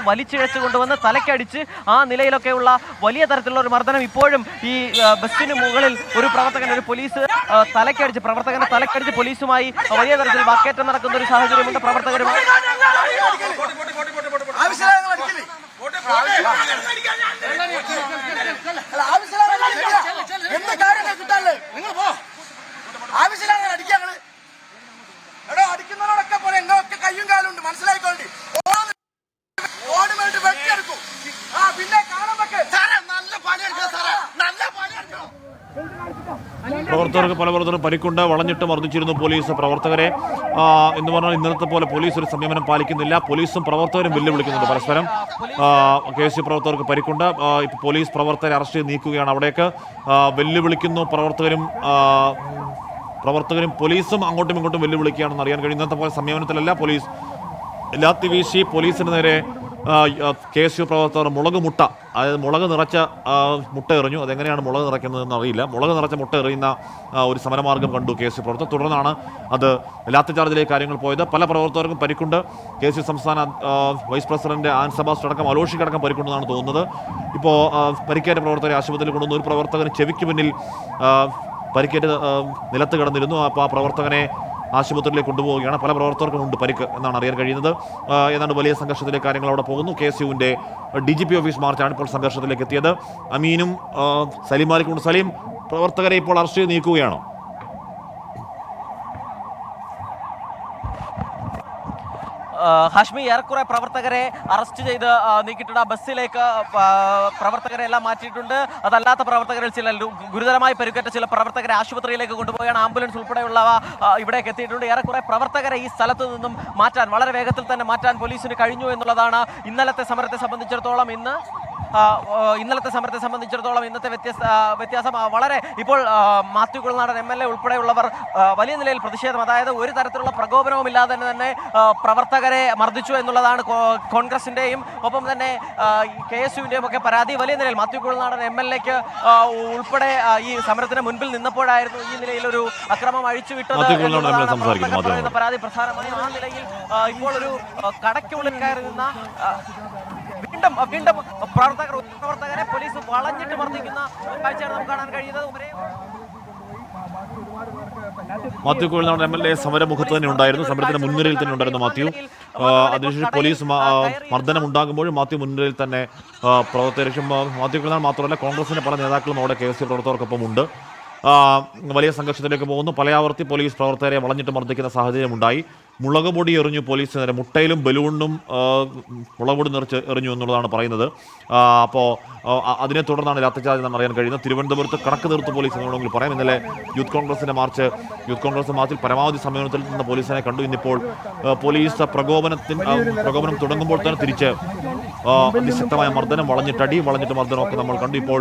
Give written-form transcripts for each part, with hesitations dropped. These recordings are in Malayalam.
വലിച്ചിഴച്ച് കൊണ്ടുവന്ന് തലക്കടിച്ച് ആ നിലയിലൊക്കെയുള്ള വലിയ തരത്തിലുള്ള ഒരു മർദ്ദനം ഇപ്പോഴും ഈ ബസ്സിന് മുകളിൽ ഒരു പ്രവർത്തകൻ, ഒരു പോലീസ് പ്രവർത്തകന്റെ തലക്കടിച്ച് പോലീസുമായി വലിയ തരത്തിൽ വാക്കേറ്റം നടക്കുന്ന ഒരു സാഹചര്യമുണ്ട്. പ്രവർത്തകരുമായി അടിക്കുന്നവരോടൊക്കെ പോലെ എന്നൊക്കെ കയ്യും കാലും ഉണ്ട്, മനസ്സിലായിക്കോണ്ടി. പിന്നെ പ്രവർത്തകർക്ക് പല പ്രവർത്തകരും പരിക്കുണ്ട്. വളഞ്ഞിട്ട് മർദ്ദിച്ചിരുന്നു പോലീസ് പ്രവർത്തകരെ എന്ന് പറഞ്ഞാൽ ഇന്നലത്തെ പോലെ പോലീസ് ഒരു സംയമനം പാലിക്കുന്നില്ല. പോലീസും പ്രവർത്തകരും വെല്ലുവിളിക്കുന്നുണ്ട് പരസ്പരം. KSU പ്രവർത്തകർക്ക് പരിക്കുണ്ട്. ഇപ്പോൾ പോലീസ് പ്രവർത്തകരെ അറസ്റ്റ് ചെയ്ത് നീക്കുകയാണ്. അവിടേക്ക് വെല്ലുവിളിക്കുന്നു പ്രവർത്തകരും പോലീസും അങ്ങോട്ടും ഇങ്ങോട്ടും വെല്ലുവിളിക്കുകയാണെന്ന് അറിയാൻ കഴിയും. ഇന്നത്തെ പോലെ സംയമനത്തിലല്ല പോലീസ്. ലാത്തി വീശി പോലീസിന് നേരെ KSU പ്രവർത്തകർ മുളക് നിറച്ച മുട്ട എറിഞ്ഞു. അതെങ്ങനെയാണ് മുളക് നിറയ്ക്കുന്നതെന്ന് അറിയില്ല. മുളക് നിറച്ച മുട്ട എറിയുന്ന ഒരു സമരമാർഗം കണ്ടു KSU പ്രവർത്തകർ. തുടർന്നാണ് അത് ലാത്തി ചാർജിലേക്ക് കാര്യങ്ങൾ പോയത്. പല പ്രവർത്തകർക്കും പരിക്കുണ്ട്. KSU സംസ്ഥാന വൈസ് പ്രസിഡന്റ് ആൻ സെബാസ്റ്റ്യൻ അടക്കം അലോഷിക്കടക്കം പരിക്കുണ്ടെന്നാണ് തോന്നുന്നത്. ഇപ്പോൾ പരിക്കേറ്റ പ്രവർത്തകരെ ആശുപത്രിയിൽ കൊണ്ടുവന്നു. ഒരു പ്രവർത്തകന് ചെവിക്ക് പിന്നിൽ പരിക്കേറ്റ് നിലത്ത് കിടന്നിരുന്നു. അപ്പോൾ ആ പ്രവർത്തകനെ ആശുപത്രിയിലേക്ക് കൊണ്ടുപോവുകയാണ്. പല പ്രവർത്തകർക്കും ഉണ്ട് പരിക്ക് എന്നാണ് അറിയാൻ കഴിയുന്നത്. ഏതാണ്ട് വലിയ സംഘർഷത്തിലേക്ക് കാര്യങ്ങൾ അവിടെ പോകുന്നു. KSUവിൻ്റെ DGP ഓഫീസ് മാർച്ചാണ് ഇപ്പോൾ സംഘർഷത്തിലേക്ക് എത്തിയത്. അമീനും സലീം സലീം പ്രവർത്തകരെ ഇപ്പോൾ അറസ്റ്റ് ചെയ്ത് നീക്കുകയാണോ? ഹാഷ്മി, ഏറെക്കുറെ പ്രവർത്തകരെ അറസ്റ്റ് ചെയ്ത് നീക്കിയിട്ടുണ്ട്. ബസ്സിലേക്ക് പ്രവർത്തകരെ എല്ലാം മാറ്റിയിട്ടുണ്ട്. അതല്ലാത്ത പ്രവർത്തകരിൽ ചില ഗുരുതരമായി പരിക്കേറ്റ ചില പ്രവർത്തകരെ ആശുപത്രിയിലേക്ക് കൊണ്ടുപോവുകയാണ്. ആംബുലൻസ് ഉൾപ്പെടെയുള്ളവ ഇവിടേക്ക് എത്തിയിട്ടുണ്ട്. ഏറെക്കുറെ പ്രവർത്തകരെ ഈ സ്ഥലത്ത് നിന്നും മാറ്റാൻ, വളരെ വേഗത്തിൽ തന്നെ മാറ്റാൻ പോലീസിന് കഴിഞ്ഞു എന്നുള്ളതാണ് ഇന്നലത്തെ സമരത്തെ സംബന്ധിച്ചിടത്തോളം. ഇന്നത്തെ വ്യത്യാസം വളരെ ഇപ്പോൾ മാത്യു കുഴൽനാടൻ MLA ഉൾപ്പെടെയുള്ളവർ വലിയ നിലയിൽ പ്രതിഷേധം, അതായത് ഒരു തരത്തിലുള്ള പ്രകോപനവും ഇല്ലാതെ തന്നെ പ്രവർത്തകരെ മർദ്ദിച്ചു എന്നുള്ളതാണ് കോൺഗ്രസിൻ്റെയും ഒപ്പം തന്നെ KSUവിൻ്റെയും ഒക്കെ പരാതി. വലിയ നിലയിൽ മാത്യു കുഴൽനാടൻ MLAക്ക് ഉൾപ്പെടെ ഈ സമരത്തിന് മുൻപിൽ നിന്നപ്പോഴായിരുന്നു ഈ നിലയിലൊരു അക്രമം അഴിച്ചുവിട്ടത് എന്ന പരാതി പ്രധാനമായി. ആ നിലയിൽ ഇപ്പോൾ ഒരു കടയ്ക്കുള്ളിൽ കയറി നിന്ന വീണ്ടും പ്രവർത്തകരെ പോലീസ് വളഞ്ഞിട്ട് മർദ്ദിക്കുന്ന കാഴ്ചയാണ് നമുക്ക് കാണാൻ കഴിയുന്നത്. മാത്യു കുഴൽനാടൻ MLA സമരമുഖത്ത് തന്നെ ഉണ്ടായിരുന്നു. സമരത്തിന്റെ മുൻനിരയിൽ തന്നെ ഉണ്ടായിരുന്നു മാത്യു. അതിനുശേഷം പോലീസ് മർദ്ദനം ഉണ്ടാകുമ്പോഴും മാത്യു മുൻനിരയിൽ തന്നെ പ്രവർത്തകരും. മാത്യു കുഴൽനാടൻ മാത്രമല്ല കോൺഗ്രസിന്റെ പല നേതാക്കളും അവിടെ KSU പ്രവർത്തകർക്കൊപ്പം ഉണ്ട്. വലിയ സംഘർഷത്തിലേക്ക് പോകുന്നു. പലയാവർത്തി പോലീസ് പ്രവർത്തകരെ വളഞ്ഞിട്ട് മർദ്ദിക്കുന്ന സാഹചര്യം ഉണ്ടായി. മുളക് പൊടി എറിഞ്ഞു പോലീസ് നേരെ. മുട്ടയിലും ബലൂണിനും മുളക് പൊടി നിറച്ച് എറിഞ്ഞു എന്നുള്ളതാണ് പറയുന്നത്. അപ്പോൾ അതിനെ തുടർന്നാണ് ലാത്തിചാർജ് എന്ന് അറിയാൻ കഴിയുന്നത്. തിരുവനന്തപുരത്ത് കണക്ക് തീർത്ത് പോലീസ് എന്നുണ്ടെങ്കിൽ പറയാം. ഇന്നലെ യൂത്ത് കോൺഗ്രസ് മാർച്ചിൽ പരമാവധി സമ്മേളനത്തിൽ നിന്ന് പോലീസിനെ കണ്ടു. ഇന്നിപ്പോൾ പോലീസ് പ്രകോപനം തുടങ്ങുമ്പോൾ തന്നെ തിരിച്ച് അതിശക്തമായ മർദ്ദനം, വളഞ്ഞിട്ട് മർദ്ദനമൊക്കെ നമ്മൾ കണ്ടു. ഇപ്പോൾ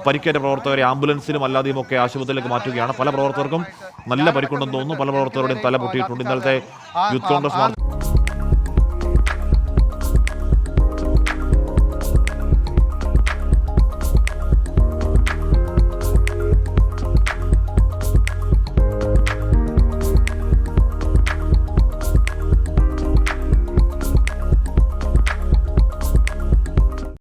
പരിക്കേറ്റ പ്രവർത്തകരെ ആംബുലൻസിലും അല്ലാതെയും ഒക്കെ ആശുപത്രിയിലേക്ക് മാറ്റുകയാണ്. പല പ്രവർത്തകർക്കും നല്ല പരിക്കുണ്ടെന്ന് തോന്നുന്നു. പല പ്രവർത്തകരുടെയും തല പൊട്ടിയിട്ടുണ്ട്. ഇന്നലത്തെ യൂത്ത് കോൺഗ്രസ് മാർച്ച്